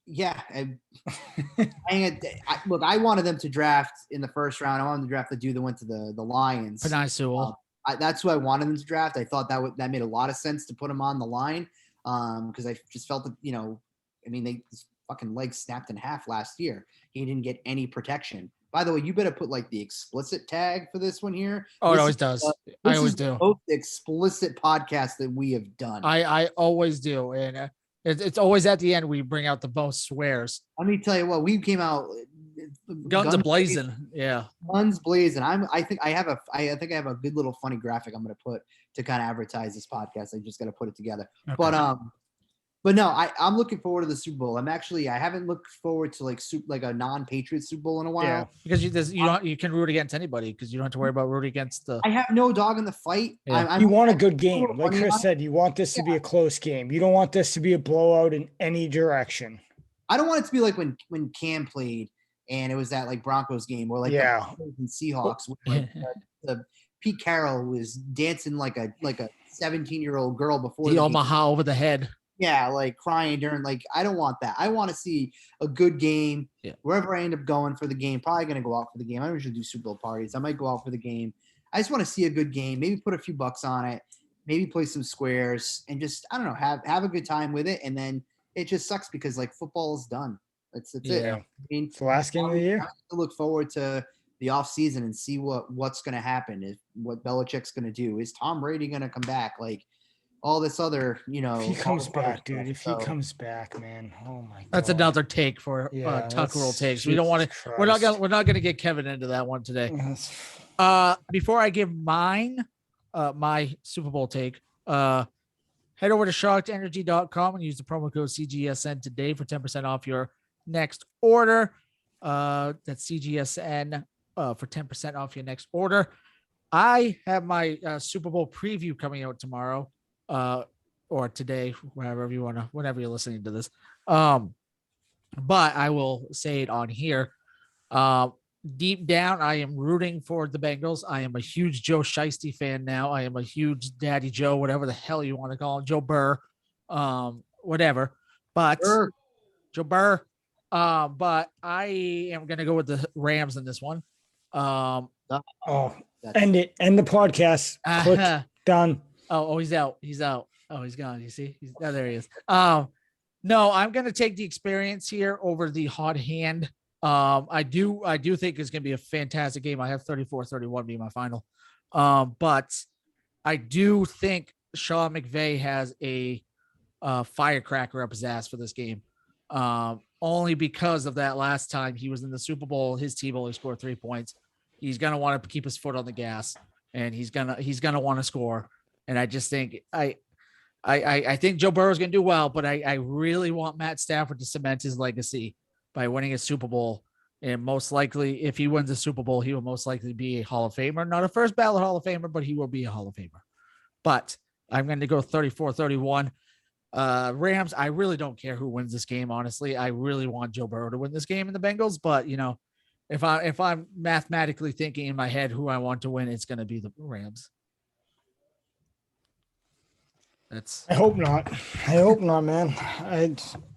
Yeah. Look, I wanted them to draft in the first round. I wanted them to draft the dude that went to the Lions. Penei Sewell. That's who I wanted them to draft. I thought that made a lot of sense to put him on the line because I just felt that, his fucking leg snapped in half last year. He didn't get any protection. By the way, you better put like the explicit tag for this one here. Oh, it always does. I always do. Both explicit podcasts that we have done. I always do, and it's always at the end we bring out the most swears. Let me tell you what, we came out guns blazing. Yeah, guns blazing. I think I have a good little funny graphic I'm going to put to kind of advertise this podcast. I just got to put it together. Okay. But no, I'm looking forward to the Super Bowl. I haven't looked forward to like a non-Patriots Super Bowl in a while. Yeah, because you can root against anybody because you don't have to worry about rooting against the. I have no dog in the fight. Yeah. You want a good game, like Chris said. You want this to be a close game. You don't want this to be a blowout in any direction. I don't want it to be like when Cam played and it was that like Broncos game or like the Seahawks. Where, the Pete Carroll was dancing like a 17-year-old girl before the Omaha over the head. Yeah, like crying during I don't want that. I want to see a good game wherever I end up going for the game. Probably going to go out for the game. I don't usually do Super Bowl parties. I might go out for the game. I just want to see a good game. Maybe put a few bucks on it. Maybe play some squares and just, I don't know, have a good time with it. And then it just sucks because like football is done. That's it. I mean, it's the last game of the year. I look forward to the off season and see what's going to happen. What Belichick's going to do. Is Tom Brady going to come back? Like, all this other, If he all comes this other back, dude, stuff. if he So, comes back, man, oh my god. That's another take for Yeah, Tucker will that's- takes. We don't want to. Jesus We're not Christ. gonna get Kevin into that one today. Yes. Before I give mine, my Super Bowl take, head over to shockedenergy.com and use the promo code CGSN today for 10% off your next order. That's CGSN for 10% off your next order. I have my Super Bowl preview coming out tomorrow, or today, whenever you're listening to this. But I will say it on here. Deep down, I am rooting for the Bengals. I am a huge Joe Shiesty fan now. I am a huge Daddy Joe, whatever the hell you want to call him, Joe Burr, whatever. But Joe Burr. But I am gonna go with the Rams in this one. Oh, end it. End the podcast. Click. Done. Oh, he's out. He's out. Oh, he's gone. You see? There he is. No, I'm gonna take the experience here over the hot hand. I do think it's going to be a fantastic game. I have 34-31 being my final. But I do think Sean McVay has a firecracker up his ass for this game. Only because of that last time he was in the Super Bowl, his team only scored 3 points. He's going to want to keep his foot on the gas and he's going to want to score. And I just think I think Joe Burrow is going to do well, but I really want Matt Stafford to cement his legacy by winning a Super Bowl. And most likely, if he wins a Super Bowl, he will most likely be a Hall of Famer. Not a first ballot Hall of Famer, but he will be a Hall of Famer. But I'm going to go 34-31. Rams, I really don't care who wins this game, honestly. I really want Joe Burrow to win this game in the Bengals. But, if I'm mathematically thinking in my head who I want to win, it's going to be the Rams. I hope not. I hope not, man.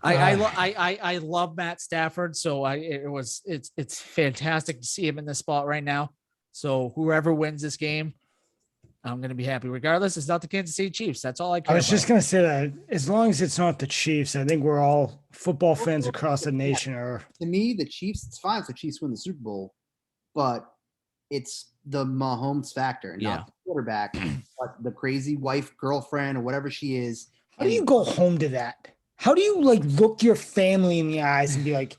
I love Matt Stafford, so it's fantastic to see him in this spot right now. So whoever wins this game, I'm going to be happy. Regardless, it's not the Kansas City Chiefs. That's all I care. I was just going to say that as long as it's not the Chiefs, I think we're all football fans across the nation are. To me, the Chiefs. It's fine if the Chiefs win the Super Bowl, but it's the Mahomes factor, and not the quarterback, but the crazy wife, girlfriend, or whatever she is. How do you go home to that? How do you look your family in the eyes and be like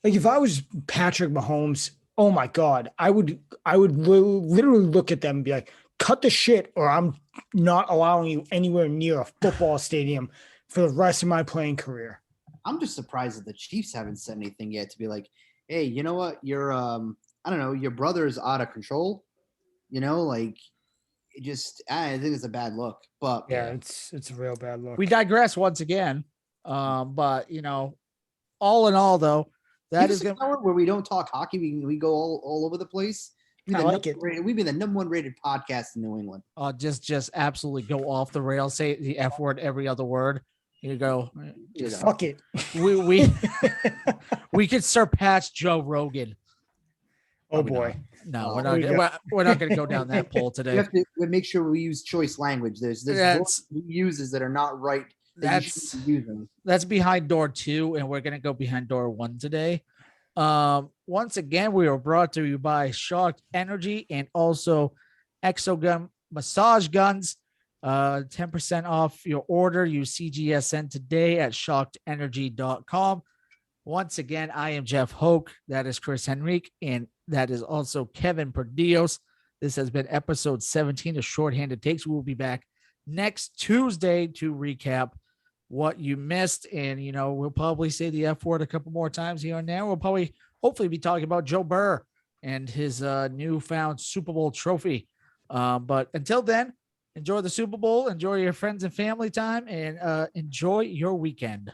if I was Patrick Mahomes, oh my God, I would literally look at them and be like, cut the shit or I'm not allowing you anywhere near a football stadium for the rest of my playing career. I'm just surprised that the Chiefs haven't said anything yet to be like, hey, you know what? You're I don't know, your brother is out of control. I think it's a bad look. But yeah, it's a real bad look. We digress once again. But all in all, though, that is going where we don't talk hockey. We go all over the place. We've been the number one rated podcast in New England. Just absolutely go off the rails. Say the F word every other word. You go. Fuck it. We could surpass Joe Rogan. Oh boy. No, we're not going to go down that pole today. We have to make sure we use choice language. There's uses that are not right. That's behind door 2, and we're going to go behind door 1 today. Once again, we are brought to you by Shocked Energy and also Exogun Massage Guns. 10% off your order. Use CGSN today at shockedenergy.com. Once again, I am Jeff Hoke. That is Chris Henrique, and that is also Kevin Perdios. This has been episode 17 of Shorthanded Takes. We will be back next Tuesday to recap what you missed. And, we'll probably say the F word a couple more times here and there. We'll probably hopefully be talking about Joe Burr and his newfound Super Bowl trophy. But until then, enjoy the Super Bowl, enjoy your friends and family time, and enjoy your weekend.